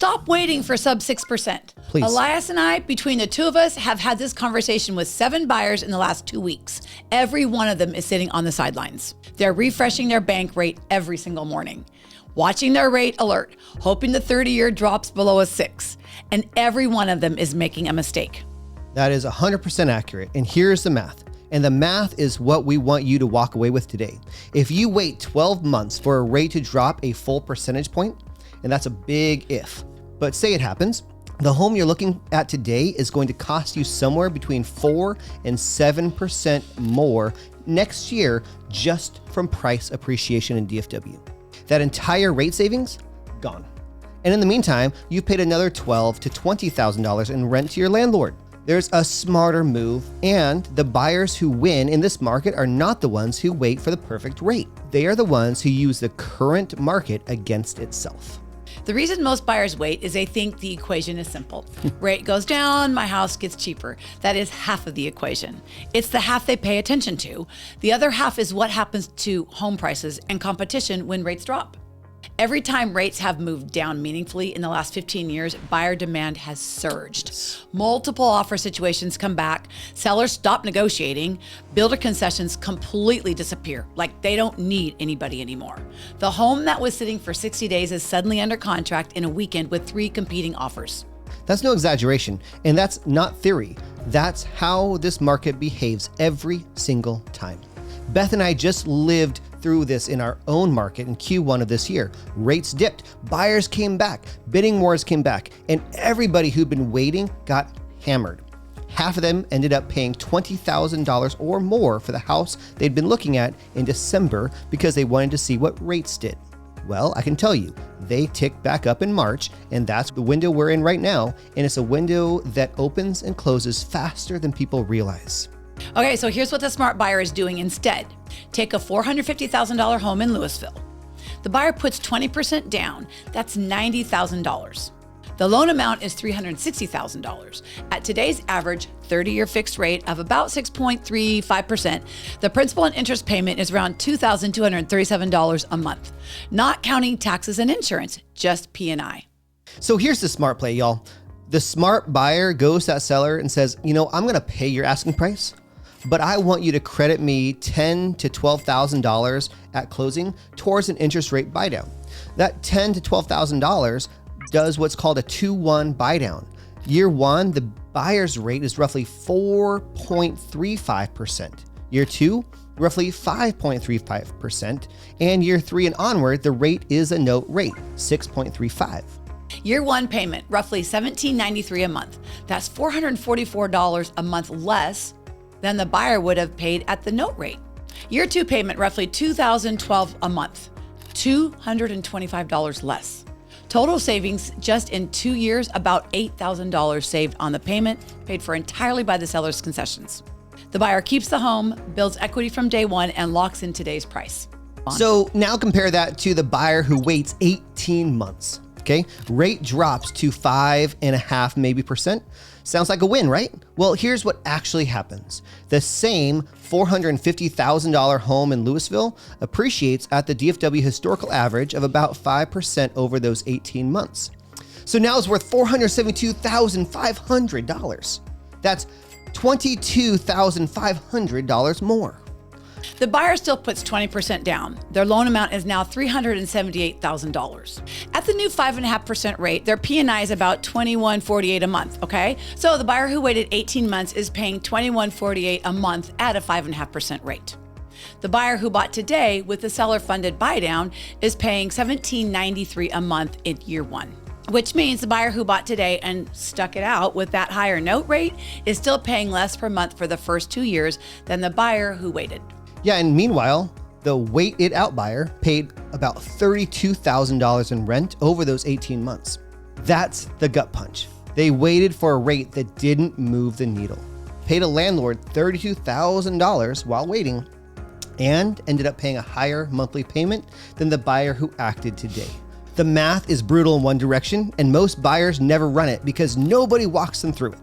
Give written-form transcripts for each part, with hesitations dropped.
Stop waiting for sub 6%. Please. Elias and I, between the two of us, have had this conversation with 7 buyers in the last 2 weeks. Every one of them is sitting on the sidelines. They're refreshing their bank rate every single morning, watching their rate alert, hoping the 30-year drops below a 6. And every one of them is making a mistake. That is 100% accurate. And here's the math. And the math is what we want you to walk away with today. If you wait 12 months for a rate to drop a full percentage point, and that's a big if, but say it happens, the home you're looking at today is going to cost you somewhere between 4 and 7% more next year just from price appreciation in DFW. That entire rate savings, gone. And in the meantime, you've paid another $12,000 to $20,000 in rent to your landlord. There's a smarter move, and the buyers who win in this market are not the ones who wait for the perfect rate. They are the ones who use the current market against itself. The reason most buyers wait is they think the equation is simple. Rate goes down, my house gets cheaper. That is half of the equation. It's the half they pay attention to. The other half is what happens to home prices and competition when rates drop. Every time rates have moved down meaningfully in the last 15 years, buyer demand has surged. Multiple offer situations come back, sellers stop negotiating, builder concessions completely disappear, like they don't need anybody anymore. The home that was sitting for 60 days is suddenly under contract in a weekend with 3 competing offers. That's no exaggeration, and that's not theory. That's how this market behaves every single time. Beth and I just lived through this in our own market in Q1 of this year. Rates dipped, buyers came back, bidding wars came back, and everybody who'd been waiting got hammered. Half of them ended up paying $20,000 or more for the house they'd been looking at in December because they wanted to see what rates did. Well, I can tell you, they ticked back up in March, and that's the window we're in right now, and it's a window that opens and closes faster than people realize. Okay, so here's what the smart buyer is doing instead. Take a $450,000 home in Lewisville. The buyer puts 20% down. That's $90,000. The loan amount is $360,000. At today's average 30-year fixed rate of about 6.35%, the principal and interest payment is around $2,237 a month, not counting taxes and insurance, just P&I. So here's the smart play, y'all. The smart buyer goes to that seller and says, I'm going to pay your asking price, but I want you to credit me $10,000 to $12,000 at closing towards an interest rate buy down. That $10,000 to $12,000 does what's called a 2-1 buy down. Year 1, the buyer's rate is roughly 4.35%. Year 2, roughly 5.35%. And year 3 and onward, the rate is a note rate, 6.35. Year 1 payment, roughly $1,793 a month. That's $444 a month less than the buyer would have paid at the note rate. Year 2 payment, roughly $2,012 a month, $225 less. Total savings just in 2 years, about $8,000 saved on the payment, paid for entirely by the seller's concessions. The buyer keeps the home, builds equity from day one, and locks in today's price. So now compare that to the buyer who waits 18 months. Okay, rate drops to 5.5% maybe. Sounds like a win, right? Well, here's what actually happens. The same $450,000 home in Lewisville appreciates at the DFW historical average of about 5% over those 18 months. So now it's worth $472,500. That's $22,500 more. The buyer still puts 20% down. Their loan amount is now $378,000. At the new 5.5% rate, their P&I is about $2,148 a month, okay? So the buyer who waited 18 months is paying $2,148 a month at a 5.5% rate. The buyer who bought today with the seller-funded buy-down is paying $1,793 a month in year 1. Which means the buyer who bought today and stuck it out with that higher note rate is still paying less per month for the first 2 years than the buyer who waited. Yeah, and meanwhile, the wait it out buyer paid about $32,000 in rent over those 18 months. That's the gut punch. They waited for a rate that didn't move the needle, paid a landlord $32,000 while waiting, and ended up paying a higher monthly payment than the buyer who acted today. The math is brutal in one direction, and most buyers never run it because nobody walks them through it.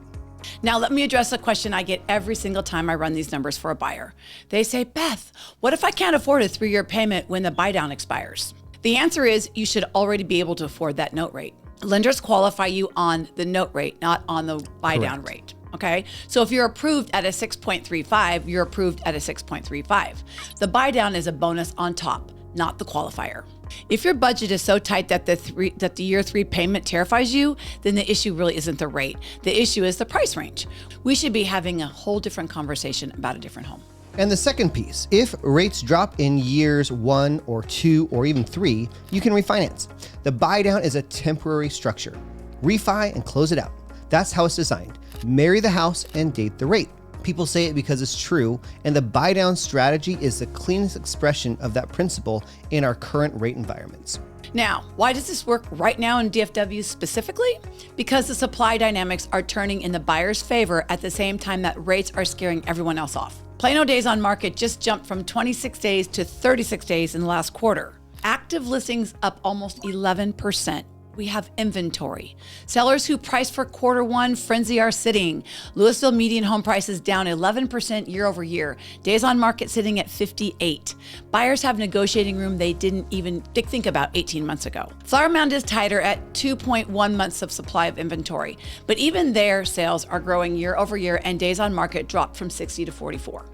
Now, let me address a question I get every single time I run these numbers for a buyer. They say, Beth, what if I can't afford a 3-year payment when the buy down expires? The answer is you should already be able to afford that note rate. Lenders qualify you on the note rate, not on the buy down rate. Okay. So if you're approved at a 6.35, you're approved at a 6.35. The buy down is a bonus on top, not the qualifier. If your budget is so tight that the year 3 payment terrifies you, then the issue really isn't the rate. The issue is the price range. We should be having a whole different conversation about a different home. And the second piece, if rates drop in years 1 or 2 or even 3, you can refinance. The buy down is a temporary structure. Refi and close it out. That's how it's designed. Marry the house and date the rate. People say it because it's true, and the buy down strategy is the cleanest expression of that principle in our current rate environments. Now, why does this work right now in DFW specifically? Because the supply dynamics are turning in the buyer's favor at the same time that rates are scaring everyone else off. Plano days on market just jumped from 26 days to 36 days in the last quarter. Active listings up almost 11%. We have inventory. Sellers who priced for Q1 frenzy are sitting. Lewisville median home prices down 11% year over year. Days on market sitting at 58. Buyers have negotiating room they didn't even think about 18 months ago. Flower Mound is tighter at 2.1 months of supply of inventory, but even there, sales are growing year over year and days on market dropped from 60 to 44.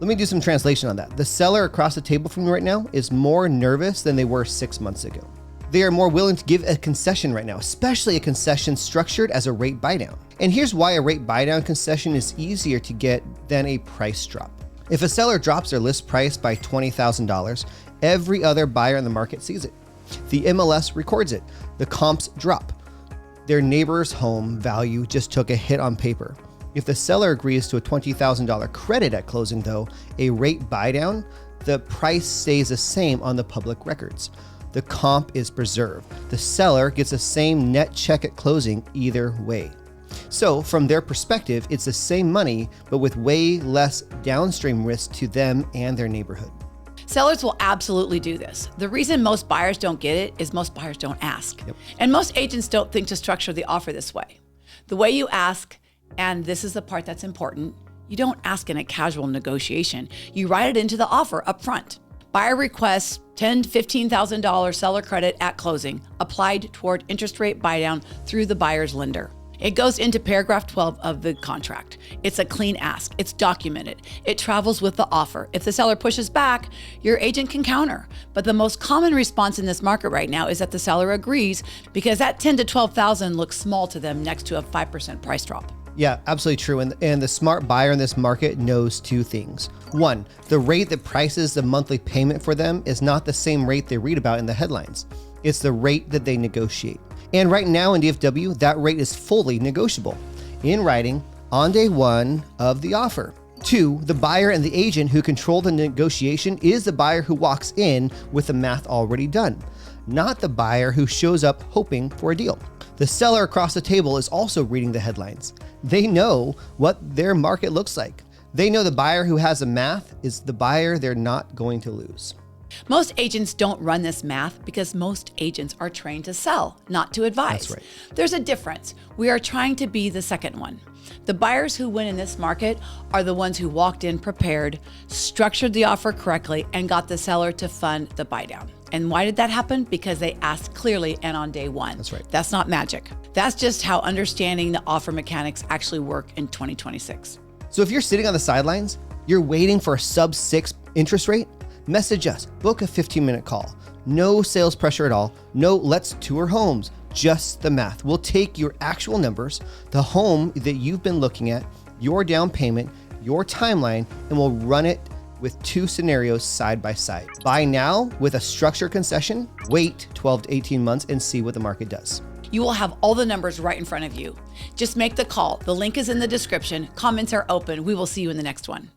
Let me do some translation on that. The seller across the table from me right now is more nervous than they were 6 months ago. They are more willing to give a concession right now, especially a concession structured as a rate buydown. And here's why a rate buydown concession is easier to get than a price drop. If a seller drops their list price by $20,000, every other buyer in the market sees it. The MLS records it. The comps drop. Their neighbor's home value just took a hit on paper. If the seller agrees to a $20,000 credit at closing, though, a rate buydown, the price stays the same on the public records. The comp is preserved. The seller gets the same net check at closing either way. So from their perspective, it's the same money, but with way less downstream risk to them and their neighborhood. Sellers will absolutely do this. The reason most buyers don't get it is most buyers don't ask. Yep. And most agents don't think to structure the offer this way. The way you ask, and this is the part that's important, you don't ask in a casual negotiation. You write it into the offer up front. Buyer requests $10,000 to $15,000 seller credit at closing, applied toward interest rate buydown through the buyer's lender. It goes into paragraph 12 of the contract. It's a clean ask. It's documented. It travels with the offer. If the seller pushes back, your agent can counter. But the most common response in this market right now is that the seller agrees because that $10,000 to $12,000 looks small to them next to a 5% price drop. Yeah, absolutely true. And the smart buyer in this market knows two things. One, the rate that prices the monthly payment for them is not the same rate they read about in the headlines. It's the rate that they negotiate. And right now in DFW, that rate is fully negotiable in writing on day 1 of the offer. 2, the buyer and the agent who control the negotiation is the buyer who walks in with the math already done, not the buyer who shows up hoping for a deal. The seller across the table is also reading the headlines. They know what their market looks like. They know the buyer who has the math is the buyer they're not going to lose. Most agents don't run this math because most agents are trained to sell, not to advise. That's right. There's a difference. We are trying to be the second one. The buyers who win in this market are the ones who walked in prepared, structured the offer correctly, and got the seller to fund the buydown. And why did that happen? Because they asked clearly and on day 1. That's right. That's not magic. That's just how understanding the offer mechanics actually work in 2026. So if you're sitting on the sidelines, you're waiting for a sub-6 interest rate, message us, book a 15-minute call. No sales pressure at all. No, let's tour homes. Just the math. We'll take your actual numbers, the home that you've been looking at, your down payment, your timeline, and we'll run it with 2 scenarios side by side. Buy now with a structured concession, wait 12 to 18 months and see what the market does. You will have all the numbers right in front of you. Just make the call. The link is in the description. Comments are open. We will see you in the next one.